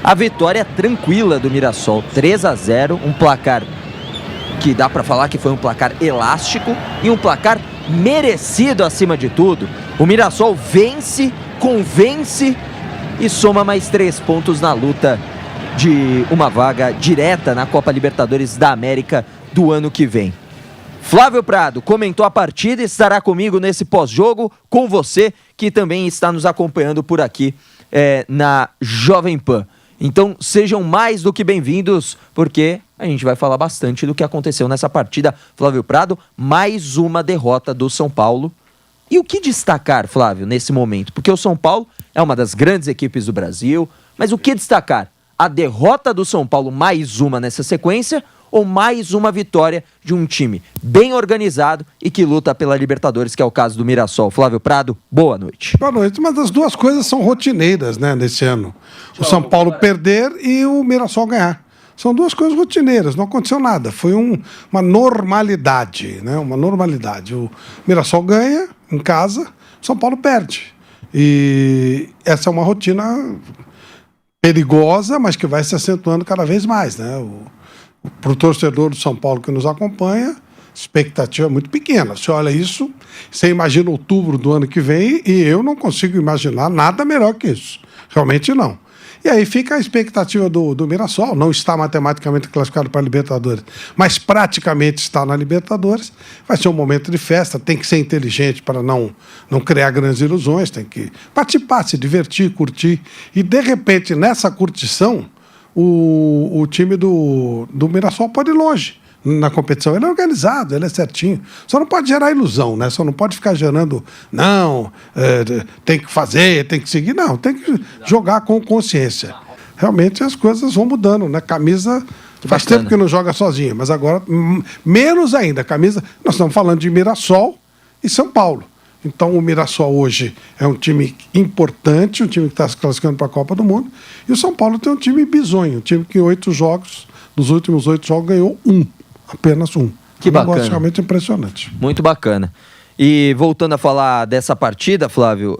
a vitória tranquila do Mirassol, 3-0, um placar que dá para falar que foi um placar elástico e um placar merecido acima de tudo. O Mirassol vence, convence e soma mais 3 pontos na luta de uma vaga direta na Copa Libertadores da América do ano que vem. Flávio Prado comentou a partida e estará comigo nesse pós-jogo, com você que também está nos acompanhando por aqui na Jovem Pan. Então sejam mais do que bem-vindos, porque a gente vai falar bastante do que aconteceu nessa partida. Flávio Prado, mais uma derrota do São Paulo. E o que destacar, Flávio, nesse momento? Porque o São Paulo é uma das grandes equipes do Brasil, mas o que destacar? A derrota do São Paulo, mais uma nessa sequência, ou mais uma vitória de um time bem organizado e que luta pela Libertadores, que é o caso do Mirassol? Flávio Prado, boa noite. Boa noite, mas as duas coisas são rotineiras, né, nesse ano. O São Paulo perder e o Mirassol ganhar. São duas coisas rotineiras, não aconteceu nada. Foi uma normalidade, né? Uma normalidade. O Mirassol ganha em casa, o São Paulo perde. E essa é uma rotina perigosa, mas que vai se acentuando cada vez mais, né? Para o torcedor do São Paulo que nos acompanha, a expectativa é muito pequena. Você olha isso, você imagina outubro do ano que vem e eu não consigo imaginar nada melhor que isso. Realmente não. E aí fica a expectativa do Mirassol, não está matematicamente classificado para a Libertadores, mas praticamente está na Libertadores. Vai ser um momento de festa, tem que ser inteligente para não criar grandes ilusões, tem que participar, se divertir, curtir. E, de repente, nessa curtição, o time do Mirassol pode ir longe na competição. Ele é organizado, ele é certinho. Só não pode gerar ilusão, né? Só não pode ficar gerando, tem que fazer, tem que seguir. Não, tem que jogar com consciência. Realmente as coisas vão mudando, né? Camisa faz tempo que não joga sozinha, mas agora menos ainda. Camisa, nós estamos falando de Mirassol e São Paulo. Então o Mirassol hoje é um time importante, um time que está se classificando para a Copa do Mundo, e o São Paulo tem um time bizonho, um time que dos últimos 8 jogos ganhou apenas um. Que bacana. Um negócio realmente impressionante. Muito bacana. E voltando a falar dessa partida, Flávio,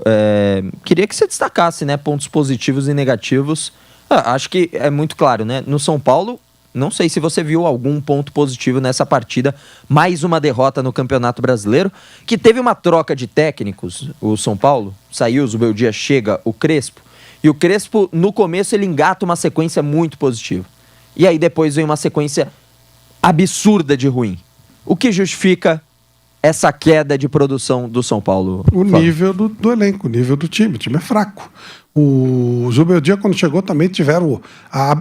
queria que você destacasse, né, pontos positivos e negativos. Acho que é muito claro, né? No São Paulo, não sei se você viu algum ponto positivo nessa partida, mais uma derrota no Campeonato Brasileiro, que teve uma troca de técnicos. O São Paulo saiu, o Zubeldia, chega o Crespo, e o Crespo, no começo, ele engata uma sequência muito positiva. E aí depois vem uma sequência absurda de ruim. O que justifica essa queda de produção do São Paulo? O nível do elenco, o nível do time. O time é fraco. O Zubeldia, quando chegou, também tiveram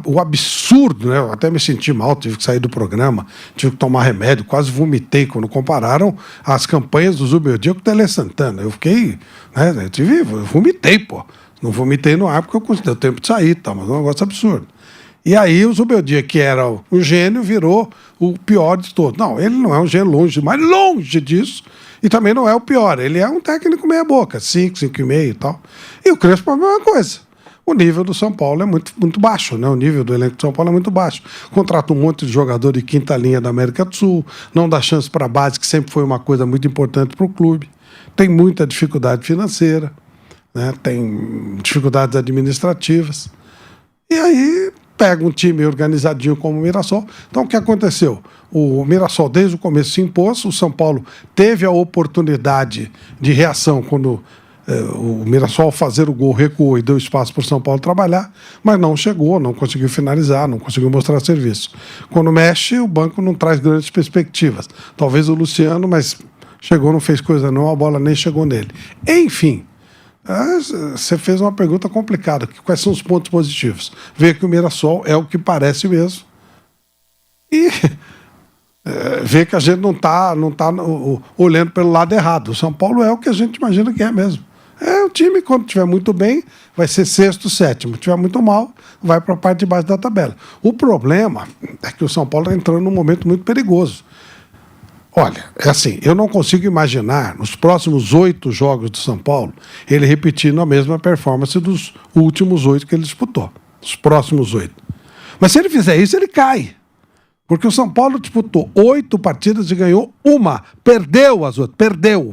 o absurdo, né? Eu até me senti mal, tive que sair do programa, tive que tomar remédio, quase vomitei quando compararam as campanhas do Zubeldia com o Tele Santana. Eu fiquei, né? Eu vomitei, pô. Não vomitei no ar porque eu consegui tempo de sair, tá? Mas é um negócio absurdo. E aí o Zubeldia, que era o gênio, virou o pior de todos. Não, ele não é um gênio longe, mas longe disso. E também não é o pior. Ele é um técnico meia boca, 5, 5,5 e tal. E o Crespo é a mesma coisa. O nível do São Paulo é muito, muito baixo, né? O nível do elenco do São Paulo é muito baixo. Contrata um monte de jogador de quinta linha da América do Sul, não dá chance para a base, que sempre foi uma coisa muito importante para o clube. Tem muita dificuldade financeira, né? Tem dificuldades administrativas. E aí pega um time organizadinho como o Mirassol. Então, o que aconteceu? O Mirassol, desde o começo, se impôs. O São Paulo teve a oportunidade de reação quando o Mirassol, ao fazer o gol, recuou e deu espaço para o São Paulo trabalhar, mas não chegou, não conseguiu finalizar, não conseguiu mostrar serviço. Quando mexe, o banco não traz grandes perspectivas. Talvez o Luciano, mas chegou, não fez coisa não, a bola nem chegou nele. Enfim, você fez uma pergunta complicada. Quais são os pontos positivos? Ver que o Mirassol é o que parece mesmo. E ver que a gente não tá olhando pelo lado errado. O São Paulo é o que a gente imagina que é mesmo. O time, quando estiver muito bem, vai ser sexto, sétimo. Se estiver muito mal, vai para a parte de baixo da tabela. O problema é que o São Paulo está entrando num momento muito perigoso. Olha, é assim, eu não consigo imaginar, nos próximos 8 jogos do São Paulo, ele repetindo a mesma performance dos últimos 8 que ele disputou. Os próximos 8. Mas se ele fizer isso, ele cai. Porque o São Paulo disputou 8 partidas e ganhou uma. Perdeu as outras.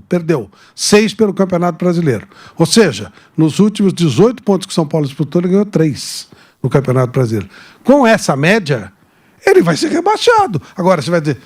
Perdeu. 6 pelo Campeonato Brasileiro. Ou seja, nos últimos 18 pontos que o São Paulo disputou, ele ganhou 3. no Campeonato Brasileiro. Com essa média, ele vai ser rebaixado. Agora, você vai dizer,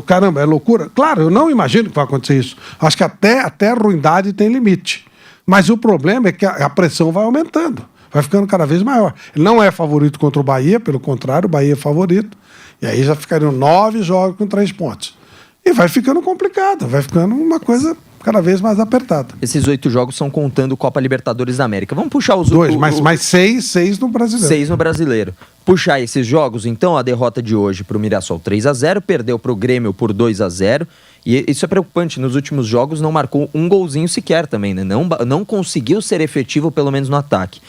caramba, é loucura? Claro, eu não imagino que vai acontecer isso. Acho que até a ruindade tem limite. Mas o problema é que a pressão vai aumentando. Vai ficando cada vez maior. Ele não é favorito contra o Bahia, pelo contrário, o Bahia é favorito. E aí já ficariam 9 jogos com 3 pontos. E vai ficando complicado, vai ficando uma coisa cada vez mais apertada. Esses 8 jogos são contando Copa Libertadores da América. Vamos puxar os... 2, mais 6 no Brasileiro. 6 no Brasileiro. Puxar esses jogos, então, a derrota de hoje para o Mirassol 3-0, perdeu para o Grêmio por 2-0. E isso é preocupante, nos últimos jogos não marcou um golzinho sequer também, né? Não conseguiu ser efetivo, pelo menos no ataque.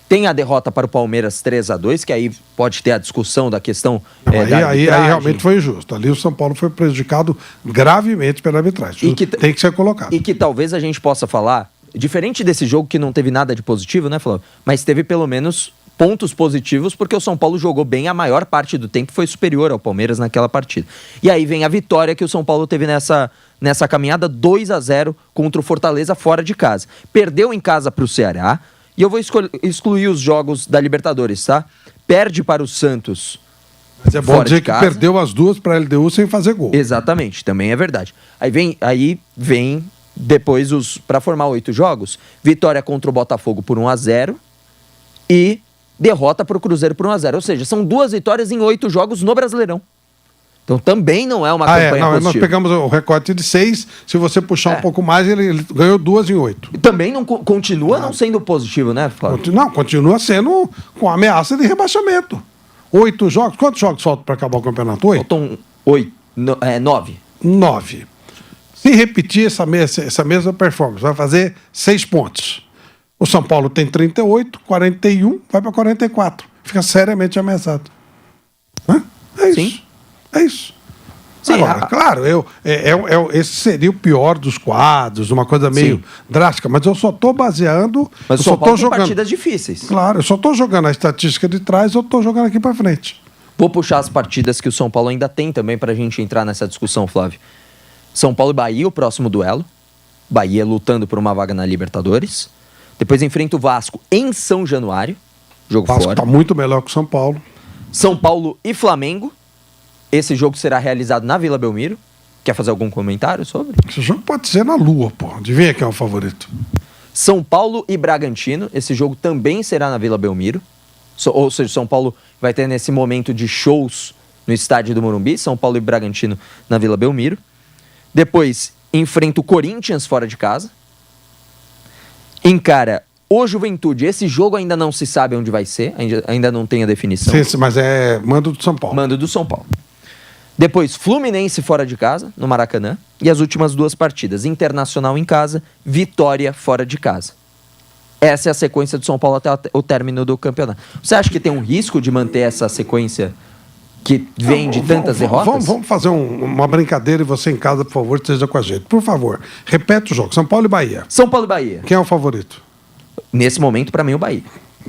Tem a derrota para o Palmeiras 3-2, que aí pode ter a discussão da questão aí realmente foi injusto. Ali o São Paulo foi prejudicado gravemente pela arbitragem. Tem que ser colocado. E que talvez a gente possa falar, diferente desse jogo que não teve nada de positivo, né, Flávio? Mas teve pelo menos pontos positivos, porque o São Paulo jogou bem a maior parte do tempo, foi superior ao Palmeiras naquela partida. E aí vem a vitória que o São Paulo teve nessa caminhada, 2-0 contra o Fortaleza fora de casa. Perdeu em casa para o Ceará. E eu vou excluir os jogos da Libertadores, tá? Perde para o Santos. Mas é bom dizer que perdeu as duas para a LDU sem fazer gol. Exatamente, também é verdade. Aí vem depois para formar 8 jogos, vitória contra o Botafogo por 1-0 e derrota para o Cruzeiro por 1-0. Ou seja, são 2 vitórias em 8 jogos no Brasileirão. Então também não é uma campanha positiva. Nós pegamos o recorte de 6, se você puxar um pouco mais, ele ganhou 2 em 8. E também não continua não sendo positivo, né, Flávio? Não, continua sendo com ameaça de rebaixamento. 8 jogos, quantos jogos faltam para acabar o campeonato? 8? Faltam 9. 9. Se repetir essa mesma performance, vai fazer 6 pontos. O São Paulo tem 38, 41, vai para 44. Fica seriamente ameaçado. É isso. Sim. É isso. Sim, agora, claro, esse seria o pior dos quadros, uma coisa meio drástica, mas eu só estou baseando... Mas o São Paulo tem partidas difíceis. Claro, eu só estou jogando a estatística de trás, eu estou jogando aqui para frente. Vou puxar as partidas que o São Paulo ainda tem também para a gente entrar nessa discussão, Flávio. São Paulo e Bahia, o próximo duelo. Bahia lutando por uma vaga na Libertadores. Depois enfrenta o Vasco em São Januário. Jogo fora. O Vasco está muito melhor que o São Paulo. São Paulo e Flamengo. Esse jogo será realizado na Vila Belmiro. Quer fazer algum comentário sobre? Esse jogo pode ser na Lua, pô. Adivinha quem é o favorito? São Paulo e Bragantino. Esse jogo também será na Vila Belmiro. Ou seja, São Paulo vai ter nesse momento de shows no estádio do Morumbi. São Paulo e Bragantino na Vila Belmiro. Depois enfrenta o Corinthians fora de casa. Encara o Juventude. Esse jogo ainda não se sabe onde vai ser. Ainda não tem a definição. Sim, mas é mando do São Paulo. Mando do São Paulo. Depois, Fluminense fora de casa, no Maracanã. E as últimas 2 partidas, Internacional em casa, Vitória fora de casa. Essa é a sequência do São Paulo até o término do campeonato. Você acha que tem um risco de manter essa sequência que vem de tantas derrotas? Vamos fazer uma brincadeira e você em casa, por favor, esteja com a gente. Por favor, repete o jogo. São Paulo e Bahia. São Paulo e Bahia. Quem é o favorito? Nesse momento, para mim, o Bahia.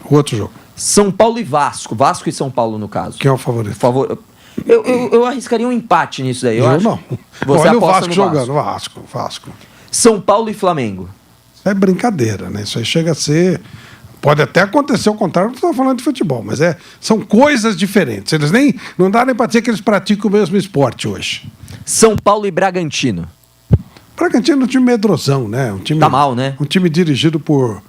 O outro jogo. São Paulo e Vasco. Vasco e São Paulo, no caso. Quem é o favorito? Eu arriscaria um empate nisso daí. Eu não. Você olha aposta o Vasco no jogando. Vasco. São Paulo e Flamengo. Isso é brincadeira, né? Isso aí chega a ser... Pode até acontecer o contrário, não estou falando de futebol, mas são coisas diferentes. Eles não dá nem para dizer que eles praticam o mesmo esporte hoje. São Paulo e Bragantino. Bragantino é um time medrosão, né? Um time, tá mal, né? Um time dirigido por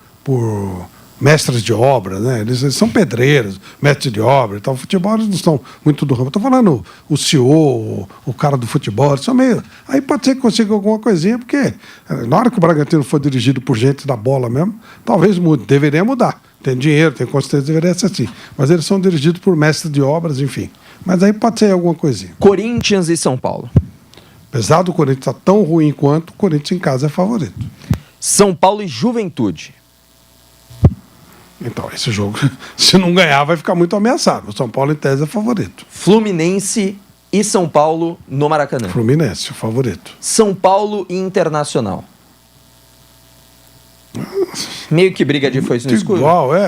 mestres de obra, né? Eles são pedreiros, mestres de obra. Então, o futebol eles não estão muito do ramo. Estou falando o CEO, o cara do futebol, eles são meio... Aí pode ser que consiga alguma coisinha, porque na hora que o Bragantino for dirigido por gente da bola mesmo, talvez mude. Deveria mudar. Tem dinheiro, tem consistência, deveria ser assim. Mas eles são dirigidos por mestres de obras, enfim. Mas aí pode ser alguma coisinha. Corinthians e São Paulo. Apesar do Corinthians estar tão ruim quanto, o Corinthians em casa é favorito. São Paulo e Juventude. Então, esse jogo, se não ganhar, vai ficar muito ameaçado. O São Paulo, em tese, é favorito. Fluminense e São Paulo no Maracanã. Fluminense, o favorito. São Paulo e Internacional. Meio que briga de foice no escuro.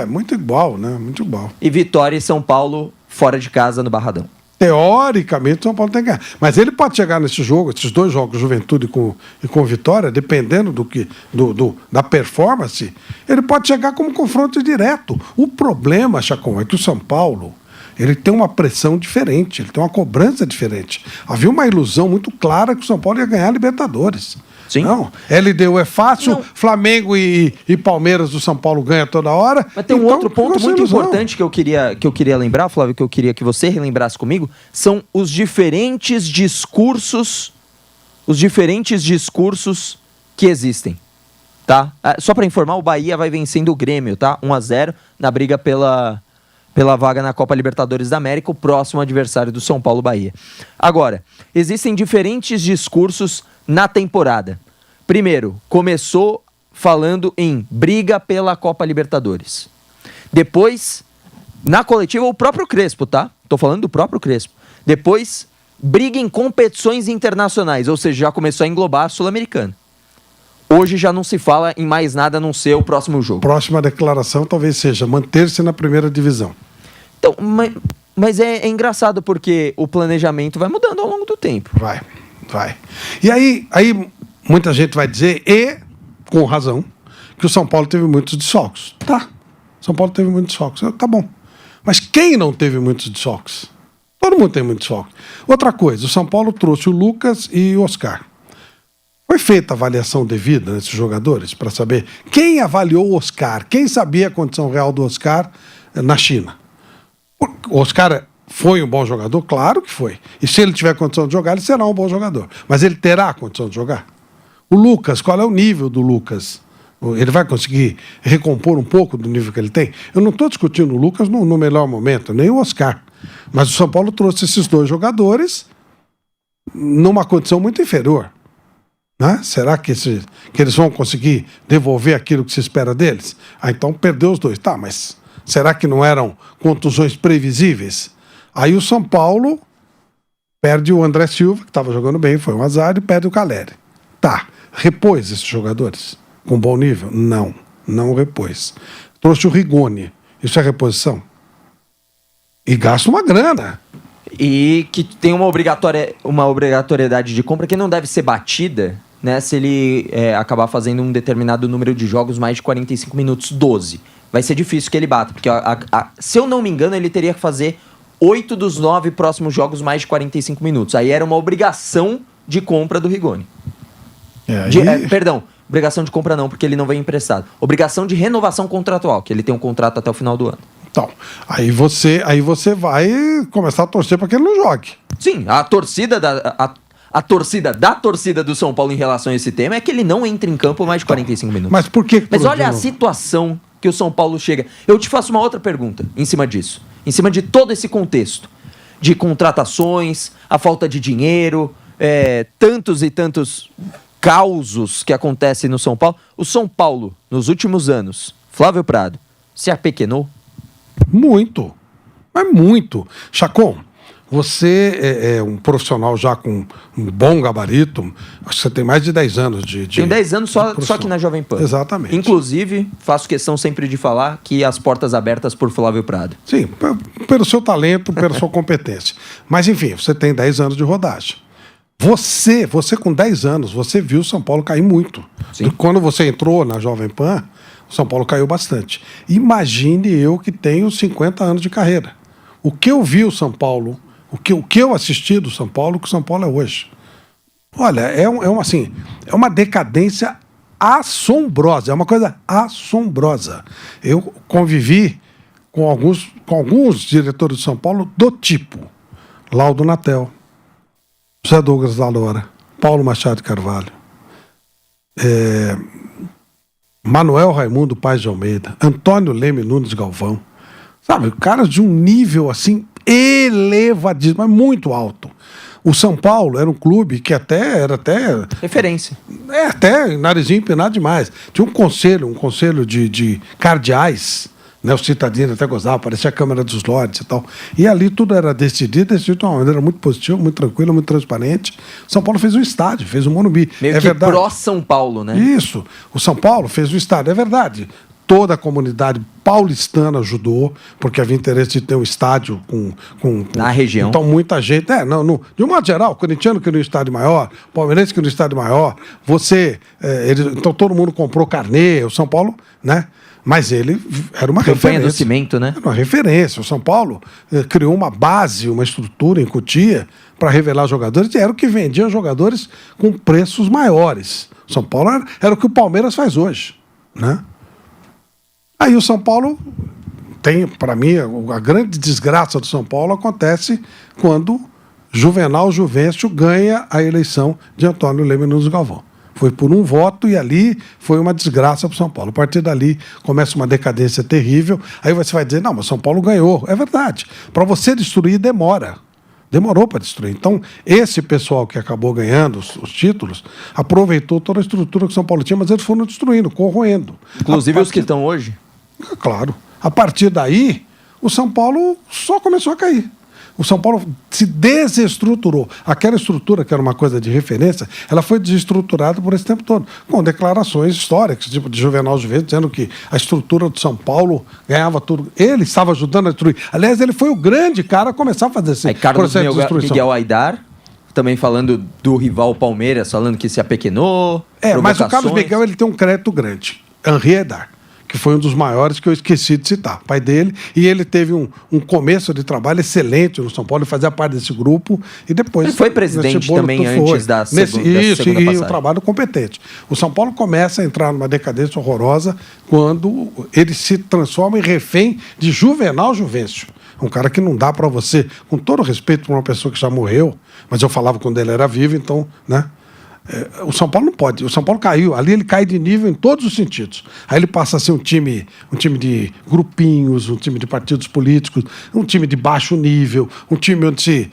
Muito igual, né? Muito igual. E Vitória e São Paulo fora de casa no Barradão. Teoricamente, o São Paulo tem que ganhar. Mas ele pode chegar nesse jogo, esses dois jogos, Juventude e com Vitória, dependendo da performance, ele pode chegar como confronto direto. O problema, Chacon, é que o São Paulo ele tem uma pressão diferente, ele tem uma cobrança diferente. Havia uma ilusão muito clara que o São Paulo ia ganhar a Libertadores. Sim. Não, LDU é fácil, não. Flamengo e Palmeiras do São Paulo ganha toda hora. Mas tem um outro ponto muito importante que eu queria lembrar, Flávio, que eu queria que você relembrasse comigo, são os diferentes discursos que existem, tá? Só para informar, o Bahia vai vencendo o Grêmio, tá? 1-0 na briga pela vaga na Copa Libertadores da América, o próximo adversário do São Paulo, Bahia. Agora, existem diferentes discursos na temporada. Primeiro, começou falando em briga pela Copa Libertadores. Depois, na coletiva, o próprio Crespo, tá? Tô falando do próprio Crespo. Depois, briga em competições internacionais, ou seja, já começou a englobar a Sul-Americana. Hoje já não se fala em mais nada a não ser o próximo jogo. Próxima declaração talvez seja manter-se na primeira divisão. Então, mas é engraçado porque o planejamento vai mudando ao longo do tempo. Vai. E aí muita gente vai dizer, e com razão, que o São Paulo teve muitos desfalques. Tá, São Paulo teve muitos desfalques. Tá bom. Mas quem não teve muitos desfalques? Todo mundo tem muitos desfalques. Outra coisa, o São Paulo trouxe o Lucas e o Oscar. Foi feita a avaliação devida nesses jogadores para saber quem avaliou o Oscar, quem sabia a condição real do Oscar na China. O Oscar foi um bom jogador? Claro que foi. E se ele tiver condição de jogar, ele será um bom jogador. Mas ele terá a condição de jogar? O Lucas, qual é o nível do Lucas? Ele vai conseguir recompor um pouco do nível que ele tem? Eu não estou discutindo o Lucas no melhor momento, nem o Oscar. Mas o São Paulo trouxe esses dois jogadores numa condição muito inferior. Né? Será que eles vão conseguir devolver aquilo que se espera deles? Então perdeu os dois. Tá, mas será que não eram contusões previsíveis? Aí o São Paulo perde o André Silva, que estava jogando bem, foi um azar, e perde o Caleri. Tá, repôs esses jogadores com bom nível? Não repôs. Trouxe o Rigoni. Isso é reposição? E gasta uma grana. E que tem uma obrigatoriedade de compra que não deve ser batida, né, se ele acabar fazendo um determinado número de jogos mais de 45 minutos, 12. Vai ser difícil que ele bata, porque se eu não me engano, ele teria que fazer 8 dos 9 próximos jogos mais de 45 minutos. Aí era uma obrigação de compra do Rigoni. Perdão, obrigação de compra não, porque ele não veio emprestado. Obrigação de renovação contratual, que ele tem um contrato até o final do ano. Então, aí você vai começar a torcer para que ele não jogue. Sim, a torcida do São Paulo em relação a esse tema é que ele não entre em campo mais de 45 minutos. Mas por que? Mas olha a situação que o São Paulo chega. Eu te faço uma outra pergunta em cima disso. Em cima de todo esse contexto de contratações, a falta de dinheiro, tantos e tantos causos que acontecem no São Paulo. O São Paulo, nos últimos anos, Flávio Prado, se apequenou? Muito. Mas muito. Chacon, você é um profissional já com um bom gabarito. Acho que você tem mais de 10 anos de Tenho 10 anos só aqui na Jovem Pan. Exatamente. Inclusive, faço questão sempre de falar que as portas abertas por Flávio Prado. Sim, pelo seu talento, pela sua competência. Mas, enfim, você tem 10 anos de rodagem. Você com 10 anos, você viu o São Paulo cair muito. Sim. Quando você entrou na Jovem Pan, o São Paulo caiu bastante. Imagine eu que tenho 50 anos de carreira. O que eu vi o São Paulo, o que eu assisti do São Paulo, o que o São Paulo é hoje. Olha, é uma decadência assombrosa, é uma coisa assombrosa. Eu convivi com alguns diretores de São Paulo do tipo Laudo Natel, José Douglas da Lora, Paulo Machado de Carvalho, Manuel Raimundo Paz de Almeida, Antônio Leme Nunes Galvão, sabe, caras de um nível assim elevadíssimo, mas muito alto. O São Paulo era um clube que era até referência. Até narizinho empinado demais. Tinha um conselho de cardeais, né, os citadinos até gozavam, parecia a Câmara dos Lordes e tal. E ali tudo era decidido de uma maneira muito positiva, muito tranquila, muito transparente. O São Paulo fez um estádio, fez um Morumbi. Meio que verdade. Pró-São Paulo, né? Isso. O São Paulo fez o estádio, é verdade. toda a comunidade paulistana ajudou, porque havia interesse de ter um estádio na região. Então, muita gente... de um modo geral, o corintiano que no estádio maior, o palmeirense que no estádio maior, então todo mundo comprou carnê, o São Paulo, né? Mas ele era uma Campanha referência. do cimento, né? Era uma referência. O São Paulo criou uma base, uma estrutura em Cotia para revelar jogadores, e era o que vendia jogadores com preços maiores. O São Paulo era o que o Palmeiras faz hoje, né? Aí o São Paulo tem, para mim, a grande desgraça do São Paulo acontece quando Juvenal Juvencio ganha a eleição de Antônio Leme Nunes Galvão. Foi por um voto e ali foi uma desgraça para o São Paulo. A partir dali começa uma decadência terrível. Aí você vai dizer, não, mas São Paulo ganhou. É verdade. Para você destruir, demora. Demorou para destruir. Então, esse pessoal que acabou ganhando os títulos aproveitou toda a estrutura que o São Paulo tinha, mas eles foram destruindo, corroendo. Inclusive os que estão hoje? Claro. A partir daí, o São Paulo só começou a cair. O São Paulo se desestruturou. Aquela estrutura, que era uma coisa de referência, ela foi desestruturada por esse tempo todo, com declarações históricas, tipo de Juvenal Juventus, dizendo que a estrutura do São Paulo ganhava tudo. Ele estava ajudando a destruir. Aliás, ele foi o grande cara a começar a fazer esse processo de destruição. Miguel Aidar, também falando do rival Palmeiras, falando que se apequenou. Mas o Carlos Miguel ele tem um crédito grande. Henri Aidar, que foi um dos maiores que eu esqueci de citar, pai dele, e ele teve um começo de trabalho excelente no São Paulo, ele fazia parte desse grupo, e depois... Ele foi presidente também antes da segunda passagem. E um trabalho competente. O São Paulo começa a entrar numa decadência horrorosa quando ele se transforma em refém de Juvenal Juvencio, um cara que não dá para você, com todo respeito para uma pessoa que já morreu, mas eu falava quando ele era vivo, então, né? O São Paulo não pode. O São Paulo caiu. Ali ele cai de nível em todos os sentidos. Aí ele passa a ser um time de grupinhos, um time de partidos políticos, um time de baixo nível, um time onde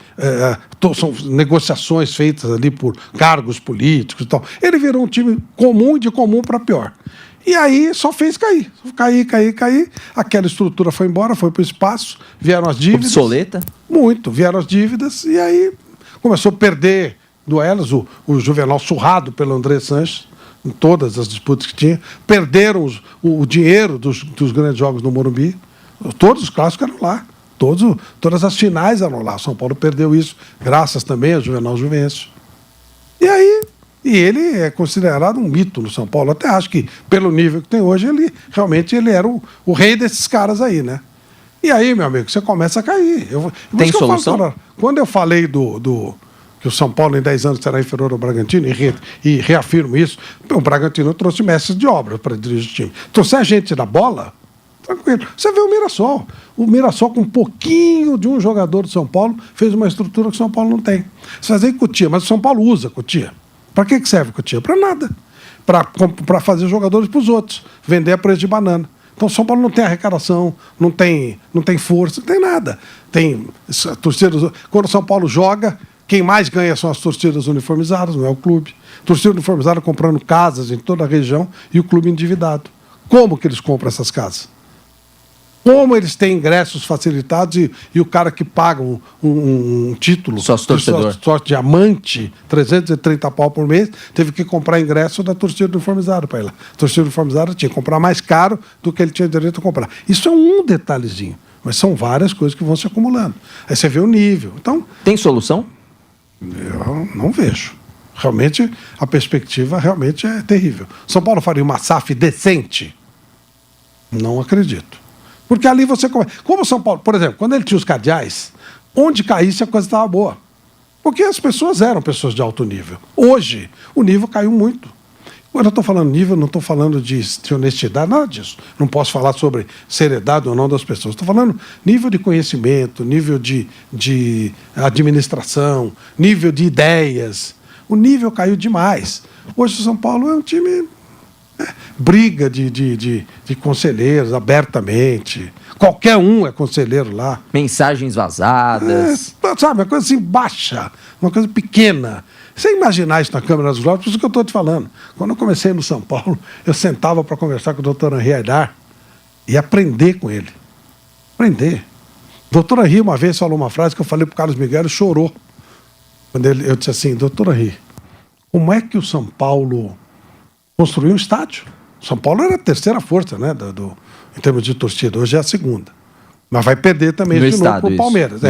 são negociações feitas ali por cargos políticos e tal. Ele virou um time comum, de comum para pior. E aí só fez cair. Cair. Aquela estrutura foi embora, foi para o espaço, vieram as dívidas. Obsoleta? Muito. Vieram as dívidas e aí começou a perder duelos, o Juvenal surrado pelo André Sanches, em todas as disputas que tinha, perderam o dinheiro dos grandes jogos no Morumbi, todos os clássicos eram lá, todas as finais eram lá, São Paulo perdeu isso, graças também a Juvenal Juvencio. E ele é considerado um mito no São Paulo, até acho que, pelo nível que tem hoje, ele era o rei desses caras aí, né? E aí, meu amigo, você começa a cair. Tem solução? Quando eu falei que o São Paulo em 10 anos será inferior ao Bragantino, e reafirmo isso, o Bragantino trouxe mestres de obra para dirigir o time. Trouxe a gente da bola, tranquilo. Você vê o Mirassol. O Mirassol, com um pouquinho de um jogador do São Paulo, fez uma estrutura que o São Paulo não tem. Você fazia em Cotia, mas o São Paulo usa Cotia. Para que serve Cotia? Para nada. Para fazer jogadores para os outros, vender a preço de banana. Então o São Paulo não tem arrecadação, não tem força, não tem nada. Tem torcidas. Quando o São Paulo joga, quem mais ganha são as torcidas uniformizadas, não é o clube. Torcida uniformizada comprando casas em toda a região e o clube endividado. Como que eles compram essas casas? Como eles têm ingressos facilitados e o cara que paga um título sócio torcedor, sócio diamante, 330 pau por mês, teve que comprar ingresso da torcida uniformizada para ir lá. A torcida uniformizada tinha que comprar mais caro do que ele tinha direito a comprar. Isso é um detalhezinho, mas são várias coisas que vão se acumulando. Aí você vê o nível. Então, tem solução? Eu não vejo. Realmente, a perspectiva realmente é terrível. São Paulo faria uma SAF decente? Não acredito. Porque ali você... Como o São Paulo, por exemplo, quando ele tinha os cardeais, onde caísse a coisa estava boa. Porque as pessoas eram pessoas de alto nível. Hoje, o nível caiu muito. Quando eu estou falando nível, não estou falando de honestidade, nada disso. Não posso falar sobre seriedade ou não das pessoas. Estou falando nível de conhecimento, nível de administração, nível de ideias. O nível caiu demais. Hoje o São Paulo é um time... briga de conselheiros abertamente. Qualquer um é conselheiro lá. Mensagens vazadas. Sabe, uma coisa assim baixa, uma coisa pequena. Sem imaginar isso na Câmara dos Lopes, por isso que eu estou te falando. Quando eu comecei no São Paulo, eu sentava para conversar com o doutor Henri Aidar e aprender com ele. Aprender. O doutor Henri uma vez falou uma frase que eu falei para o Carlos Miguel, ele chorou. Quando eu disse assim, doutor Henri, como é que o São Paulo construiu um estádio? São Paulo era a terceira força, né? Em termos de torcida. Hoje é a segunda. Mas vai perder também de novo para o Palmeiras.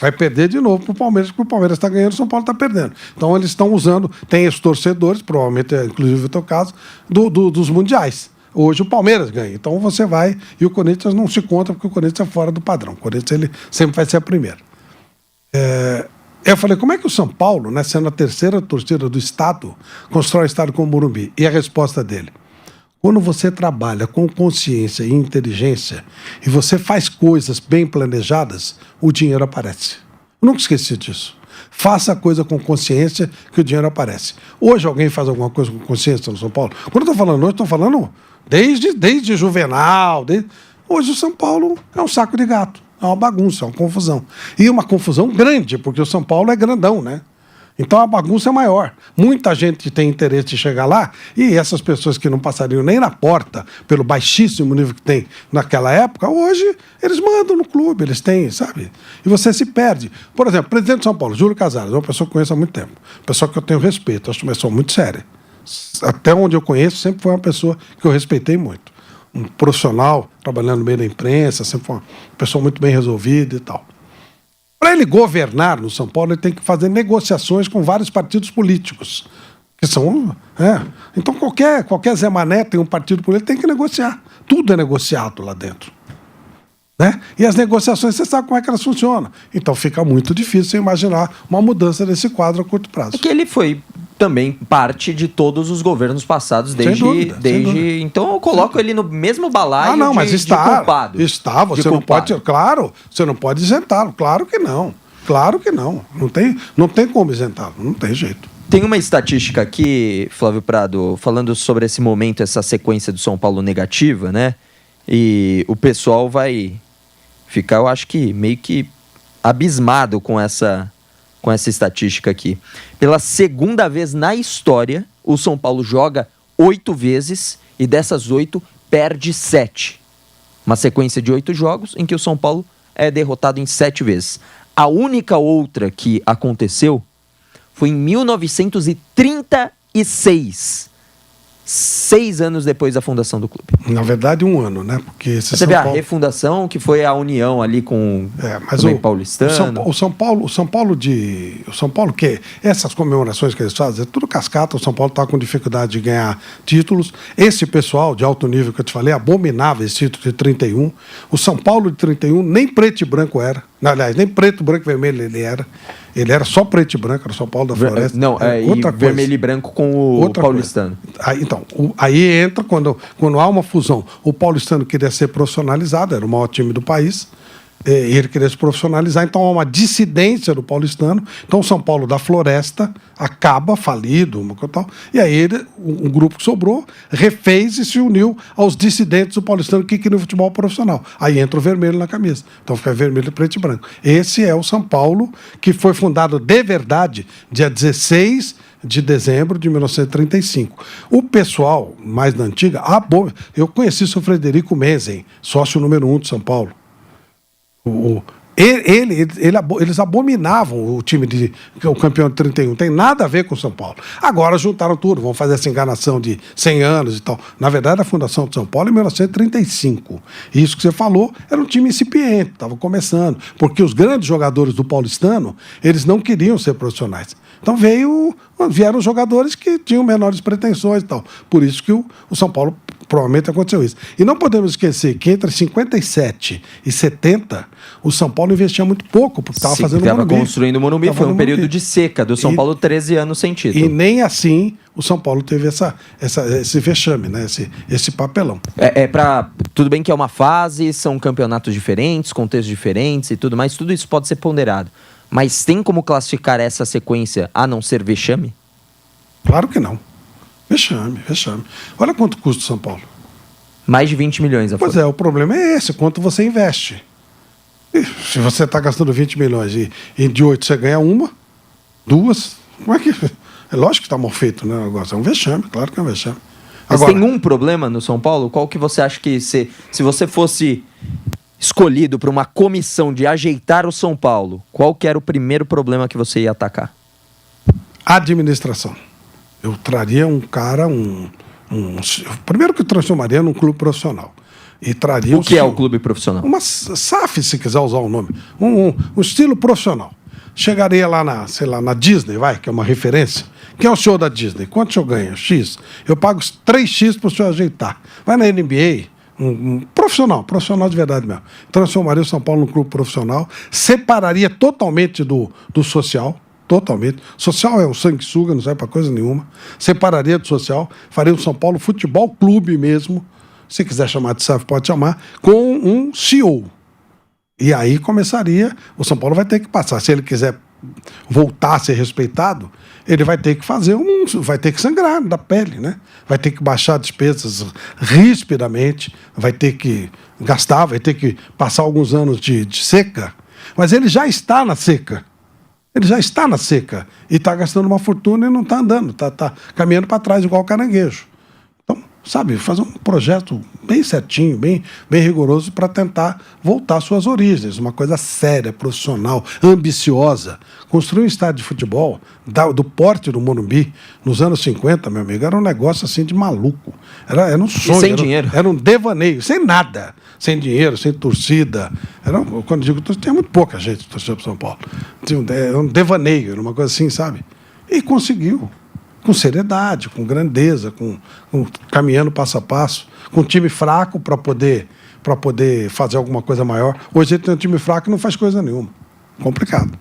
Vai perder de novo para o Palmeiras, porque o Palmeiras está ganhando, o São Paulo está perdendo. Então eles estão usando, tem esses torcedores, provavelmente, inclusive o teu caso, dos mundiais. Hoje o Palmeiras ganha. Então você vai, e o Corinthians não se conta, porque o Corinthians é fora do padrão. O Corinthians ele sempre vai ser a primeira. Eu falei, como é que o São Paulo, né, sendo a terceira torcida do Estado, constrói o Estado com o Morumbi? E a resposta dele: quando você trabalha com consciência e inteligência e você faz coisas bem planejadas, o dinheiro aparece. Eu nunca esqueci disso. Faça a coisa com consciência que o dinheiro aparece. Hoje alguém faz alguma coisa com consciência no São Paulo? Quando eu estou falando hoje, estou falando desde Juvenal. Hoje o São Paulo é um saco de gato. É uma bagunça, é uma confusão. E uma confusão grande, porque o São Paulo é grandão, né? Então a bagunça é maior. Muita gente tem interesse de chegar lá e essas pessoas que não passariam nem na porta pelo baixíssimo nível que tem naquela época, hoje eles mandam no clube, eles têm, sabe? E você se perde. Por exemplo, presidente de São Paulo, Júlio Casares, é uma pessoa que eu conheço há muito tempo. Pessoa que eu tenho respeito, acho uma pessoa muito séria. Até onde eu conheço, sempre foi uma pessoa que eu respeitei muito. Um profissional, trabalhando no meio da imprensa, sempre foi uma pessoa muito bem resolvida e tal. Para ele governar no São Paulo, ele tem que fazer negociações com vários partidos políticos. Que são. Então, qualquer Zé Mané tem um partido político, tem que negociar. Tudo é negociado lá dentro. Né? E as negociações, você sabe como é que elas funcionam. Então, fica muito difícil você imaginar uma mudança desse quadro a curto prazo. É que ele foi também parte de todos os governos passados desde. Sem dúvida. Então eu coloco ele no mesmo balaio de culpado. Está, você não pode. Claro, você não pode isentá-lo. Claro que não. Claro que não. Não tem como isentá-lo. Não tem jeito. Tem uma estatística aqui, Flávio Prado, falando sobre esse momento, essa sequência do São Paulo negativa, né? E o pessoal vai ficar, eu acho que meio que abismado com essa estatística aqui. Pela segunda vez na história, o São Paulo joga 8 vezes e dessas 8 perde 7. Uma sequência de 8 jogos em que o São Paulo é derrotado em 7 vezes. A única outra que aconteceu foi em 1936. 6 anos depois da fundação do clube. Na verdade, 1 ano, né? Porque você vê a refundação, que foi a união ali com o paulistano. O São Paulo, que essas comemorações que eles fazem, é tudo cascata. O São Paulo está com dificuldade de ganhar títulos. Esse pessoal de alto nível que eu te falei, abominava esse título de 31. O São Paulo de 31 nem preto e branco era. Aliás, nem preto, branco e vermelho ele era. Ele era só preto e branco, era o São Paulo da Floresta. Não, outra coisa. Vermelho e branco com o paulistano. Aí entra quando há uma fusão. O paulistano queria ser profissionalizado, era o maior time do país, e ele queria se profissionalizar, então há uma dissidência do paulistano. Então o São Paulo da Floresta acaba falido, e aí um grupo que sobrou refez e se uniu aos dissidentes do paulistano que queriam futebol profissional. Aí entra o vermelho na camisa. Então fica vermelho, preto e branco. Esse é o São Paulo que foi fundado de verdade dia 16 de dezembro de 1935. O pessoal mais da antiga, eu conheci o Frederico Menzen, sócio número 1 de São Paulo. Eles abominavam o time o campeão de 31, tem nada a ver com o São Paulo. Agora juntaram tudo, vão fazer essa enganação de 100 anos e tal. Na verdade, a fundação de São Paulo é em 1935. E isso que você falou era um time incipiente, estava começando, porque os grandes jogadores do paulistano, eles não queriam ser profissionais. Então vieram jogadores que tinham menores pretensões e tal. Por isso que o São Paulo provavelmente aconteceu isso. E não podemos esquecer que entre 57 e 70, o São Paulo investia muito pouco, porque estava fazendo o Morumbi. Estava construindo o Morumbi, foi um período de seca do São Paulo, 13 anos sem título. E nem assim o São Paulo teve esse vexame, né? esse papelão. Tudo bem que é uma fase, são campeonatos diferentes, contextos diferentes e tudo mais, tudo isso pode ser ponderado. Mas tem como classificar essa sequência a não ser vexame? Claro que não. Vexame. Olha quanto custa o São Paulo. Mais de 20 milhões. Pois é, o problema é esse, quanto você investe. E se você está gastando 20 milhões e de 8 você ganha 1, 2, como é que... É lógico que está mal feito, né, o negócio. É um vexame, claro que é um vexame. Mas tem um problema no São Paulo? Qual que você acha que se você fosse escolhido para uma comissão de ajeitar o São Paulo, qual que era o primeiro problema que você ia atacar? Administração. Eu traria um cara, Primeiro que transformaria num clube profissional. E traria O que é o clube profissional? Uma SAF, se quiser usar o nome. Um estilo profissional. Chegaria lá na Disney, que é uma referência. Quem é o senhor da Disney? Quanto o senhor ganha? X. Eu pago 3x para o senhor ajeitar. Vai na NBA, um profissional de verdade mesmo. Transformaria o São Paulo num clube profissional, separaria totalmente do social. Totalmente. Social é um sanguessuga, não serve para coisa nenhuma. Separaria do social, faria o São Paulo Futebol Clube mesmo. Se quiser chamar de SAF, pode chamar, com um CEO. E aí começaria, o São Paulo vai ter que passar. Se ele quiser voltar a ser respeitado, ele vai ter que vai ter que sangrar da pele, né? Vai ter que baixar despesas rispidamente, vai ter que gastar, vai ter que passar alguns anos de seca. Mas ele já está na seca. Ele já está na seca e está gastando uma fortuna e não está andando, está caminhando para trás igual caranguejo. Então, sabe, fazer um projeto bem certinho, bem rigoroso para tentar voltar às suas origens, uma coisa séria, profissional, ambiciosa. Construir um estádio de futebol do porte do Morumbi nos anos 50, meu amigo, era um negócio assim de maluco. Era um sonho. E sem dinheiro. Era um devaneio, sem nada. Sem dinheiro, sem torcida. Quando digo torcida, tinha muito pouca gente torcida para São Paulo. Era um devaneio, era uma coisa assim, sabe? E conseguiu. Com seriedade, com grandeza, caminhando passo a passo, com um time fraco para poder fazer alguma coisa maior. Hoje ele tem um time fraco e não faz coisa nenhuma. Complicado.